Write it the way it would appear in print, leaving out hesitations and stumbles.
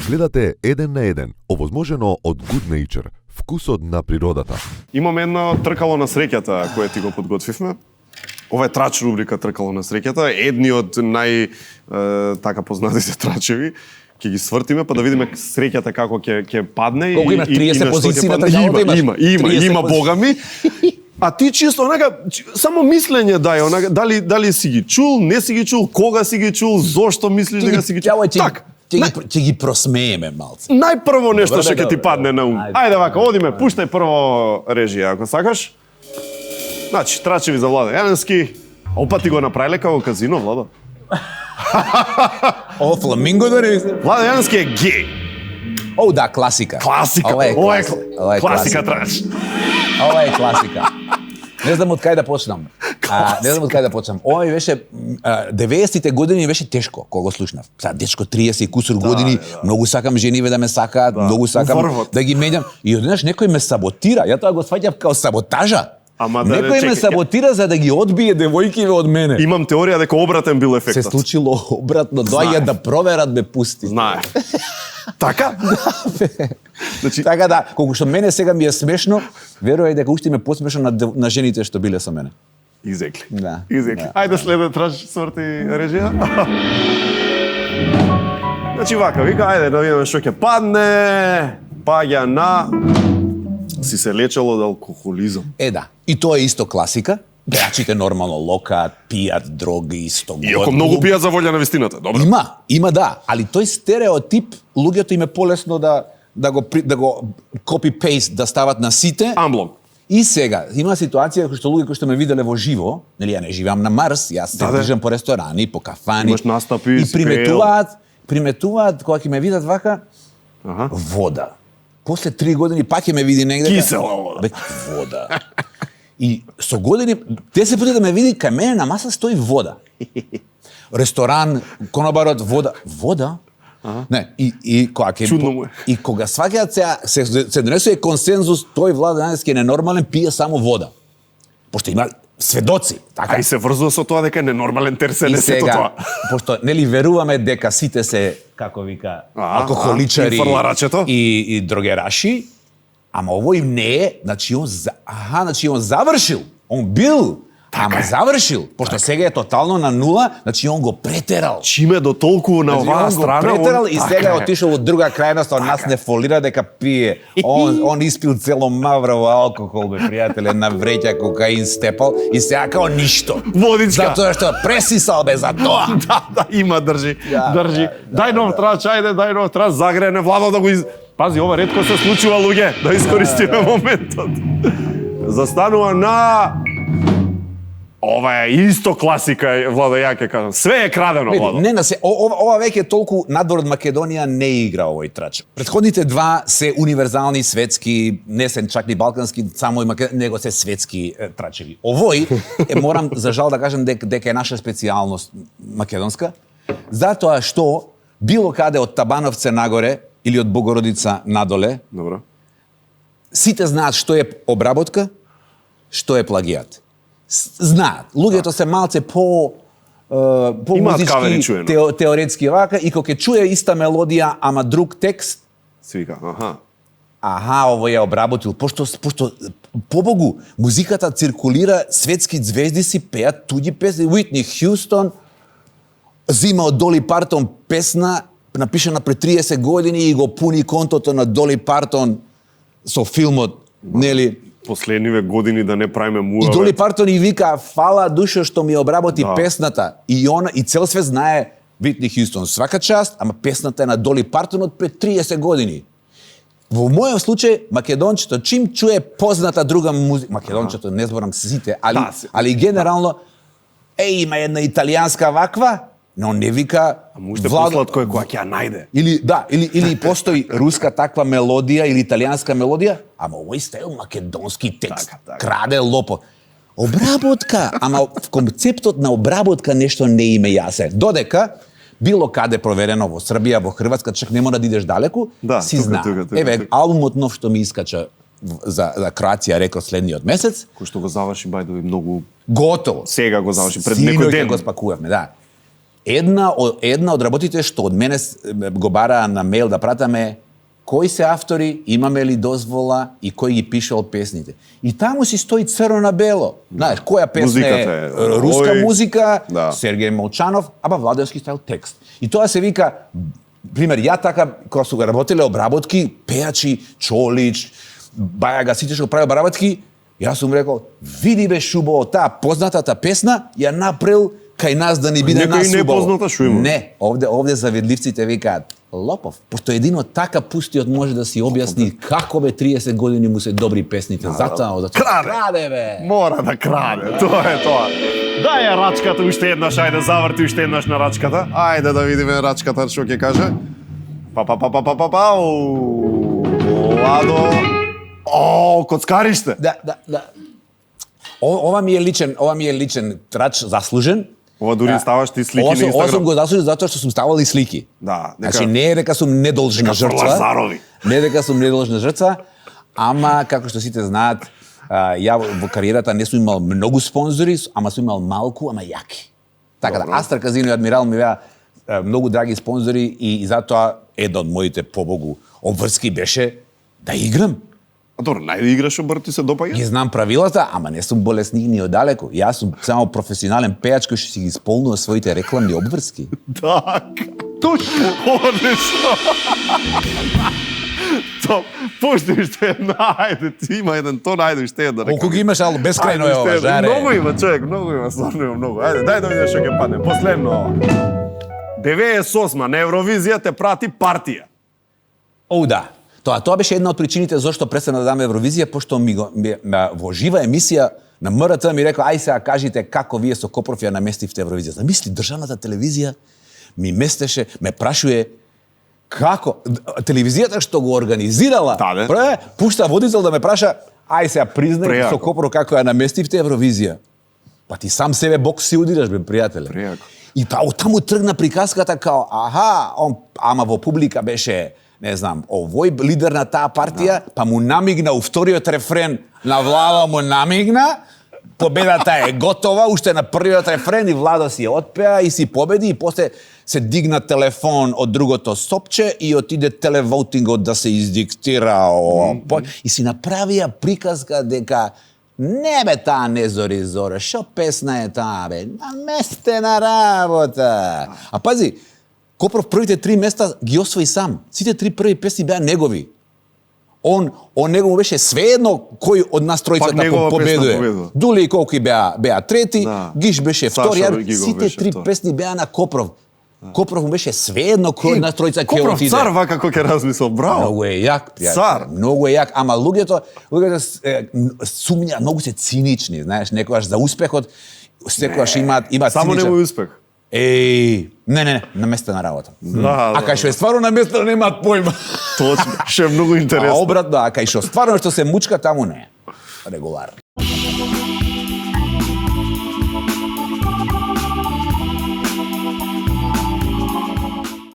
Гледате Еден на еден, овозможено од Good Nature, вкусот на природата. Имаме едно тркало на среќата кое ти го подготвивме. Ова е трач рубрика Тркало на среќата, едни од така познатите трачеви. Ќе ги свртиме па да видиме среќата како ќе падне. Колку има 30 позиции на тркалото имаш? Има богами. А ти чисто онака само мислење дај, дали си ги чул, не си ги чул, кога си ги чул, зошто мислиш дека си ги чул. Так. Ќе ги просмееме малце. Најпрво нешто што ќе ти падне на ум. Ајде вака, одиме, пуштај прво режија ако сакаш. Значи, трачеви за Владо Јаневски. Опати го направиле како казино, Владо. О, фламинго да не. Владо Јаневски е геј. О, да, класика. Класика. Ова е класика трач. Ова е класика. Не знам од кај да почнам. Ова беше 90-тите години беше тешко кога го слушнав. Сега дечко 30 и кусур години, многу сакам жениве да ме сакаат, многу сакам да ги менјам и одеднаш некој ме саботира. Ја тоа го сваќам као саботажа. Некој ме саботира за да ги одбие девојкиве од мене. Имам теорија дека обратен бил ефектот. Се случило обратно, доаѓа да проверат ме пусти. Знае. Така? Значи, така да, колку што мене сега ми е смешно, верувај дека уште ме посмешно на жените што биле со мене. Изекли. Да. Изекли. Ајде следен траш сврти режија. Значи вака, вика, ајде да видиме што ќе падне. Паѓа на си се лечело од алкохолизам. Да. И тоа е исто класика. Пејачите нормално локаат, пијат дроги, исто год. Иако многу пијат за волја на вистината, добро. Има да, али тој стереотип луѓето им е полесно да го копи-пейст да стават на сите. Амблом. И сега има ситуација кои што луѓе кои што ме виделе во живо, нели ја не живеам на Марс, јас се движам по ресторани, по кафани. Имаш настапи, и приметуваат кога ќе ме видат вака вода. После 3 години пак ќе ме види негде. Кисела вода. Вода. И со години, 10 пати да ме види, кај мене на маса стои вода. Ресторан, конобарот, вода. Вода? Не, и кога ќе... Чудно му е. И кога сваќаат се донесува консензус, тој Владо Јаневски е ненормален, пие само вода. Пошто има сведоци, така? А и се врзува со тоа дека е ненормален терсене сето тоа. Пошто нели веруваме дека сите се, како вика, алкохоличари и дрогераши, ама овој не е, значи он завршил, он бил, ама завршил, пошто сега е тотално на нула, значи он го претерал. Чиме до толку на оваа страна, он го претерал и сега е отишол од друга крајност, од нас не фолира дека пие. Он испил цело маврово алкохол, бе, пријателе, на вреќа кокаин степал и сега као ништо. Водичка. Затоа што пресисал бе за тоа. Да, има, држи. Дај нов трач, ајде, дај нов трач, загрене Владо да го Пази, ова ретко се случува, луѓе, да искористиме моментот. Застанува на... Ова е исто класика, Владо, ја ќе кажам. Све е крадено, Владо. Не, ова веќе толку надвор од Македонија не игра овој трач. Предходните два се универзални светски, не се чак ни балкански, само и него се светски трачеви. Овој морам за жал да кажам дека е наша специјалност македонска, затоа што било каде од Табановце нагоре или од Богородица надоле. Добро. Сите знаат што е обработка, што е плагијат. Знаат. Луѓето се малце по музички, теоретски вака, и кога ќе чуе иста мелодија, ама друг текст, свика, ово ја обработил, пошто побогу, музиката циркулира, светски звезди си пеат туѓи песни, Уитни Хјустон зима од Доли Партон песна, напишана пред 30 години и го пуни контото на Доли Партон со филмот, нели? Последниве години да не правиме муа. И Доли Партон и вика, фала душо што ми обработи песната. И она, и цел свет знае Уитни Хјустон свака част, ама песната е на Доли Партон од пред 30 години. Во мојот случај, македончето, чим чуе позната друга музика, македончето, не зборам сите, али генерално, има една италијанска ваква, но не вика Владо... послат кој ќе ја најде. Или постои руска таква мелодија или италијанска мелодија, ама овој стаил македонски текст. Краде лопо. Обработка, ама концептот на обработка нешто не име јасен. Додека било каде проверено во Србија, во Хрватска, чак не мора да идеш далеку, си знае. Еве, албумот нов што ми искача за Кроација рекол следниот месец. Кој што го заврши бајдови многу готово. Сега го заврши пред некој ден. Синоќ го спакувавме, да. Една од работите што од мене го бараа на мејл да пратаме, кои се автори, имаме ли дозвола и кој ги пишал песните. И таму си стои црно на бело. Знаеш, која песна Музиката е е, руска ој, музика, да. Сергеј Молчанов, аба Владевски стайл текст. И тоа се вика, пример, ја така, кога су го работеле обработки, пејачи, Чолич, Бајага, сите што го прави обработки, јас сум рекол, види бе шубаво, таа познатата песна ја направил кај нас да ни биде Некој нас убаво. непозната шо има? Не, овде заведливците викаат лопов, пошто едино така пустиот може да си објасни како бе 30 години му се добри песните. Затоа краде бе. Мора да краде, тоа е тоа. Дај ја рачката уште еднаш, ајде заврти уште еднаш на рачката. Ајде да видиме рачката што ќе каже. Владо. О, коцкариште. Да. Ова ми е личен трач заслужен. Ова дури ставаш ти слики на Ова сум Инстаграм. го заслужен затоа што сум ставал и слики. Да, Значи не е дека сум недолжна жртва. Лазарови. Не е дека сум недолжна жртва, ама како што сите знаат, ја во кариерата не сум имал многу спонзори, ама сум имал малку, ама јаки. Така да, Астра Казино и Адмирал ми беа многу драги спонзори и затоа една од моите побогу обврски беше да играм. А добро, најде играш обрт ти се допаѓа? Ги знам правилата, ама не сум болесник ни одалеку. Јас сум само професионален пејач кој што си ги исполнува своите рекламни обврски. Така. Точно. Одлично. Топ. Пушти уште една, ајде, ти има еден тон, ајде уште една. Колку ги имаш, ало бескрајно е ова, жаре. Многу има, човек, многу има, стварно има многу. Ајде, дај да видиш што ќе падне. Последно ова. 98 на Евровизија те прати партија. О, да. Тоа беше една од причините зашто престана да дам Евровизија, пошто во жива емисија на МРТ ми рекол, ај сега кажите како вие со Копров ја наместивте Евровизија. Замисли, државната телевизија ми местеше, ме прашуе како телевизијата што го организирала, пушта водител да ме праша, ај сега признај со Копров како ја наместивте Евровизија. Па ти сам себе бокс си удираш, бе, пријателе. Прејако. И па оттаму тргна приказката као, ама во публика беше, не знам, овој лидер на таа партија, па му намигна у вториот рефрен на Владо му намигна, победата е готова, уште на првиот рефрен и Владо си отпеа и си победи и после се дигна телефон од другото сопче и отиде телевотингот да се издиктира и си направија приказка дека не бе таа не зори зора, шо песна е таа бе, наместена работа. А пази, Копров првите 3 места ги освои сам. Сите 3 први песни беа негови. Он него му беше свеедно кој од нас тројцата победува. Дули и колку беа трети, да. Гиш беше втори, сите 3 песни беа на Копров. Копров му беше свеедно кој од нас тројца ќе отиде. Копров цар вака како ќе размислил, браво. Многу е јак, пријател. Цар. Многу е јак, ама луѓето сумња, многу се цинични, знаеш, некогаш за успехот, секогаш имаат само циничен. немој успех. Не, наместена работа. Да, а кај што е стварно наместена немаат појма. Точно, што е многу интересно. А обратно, а кај што стварно што се мучка, таму не. Регуларно.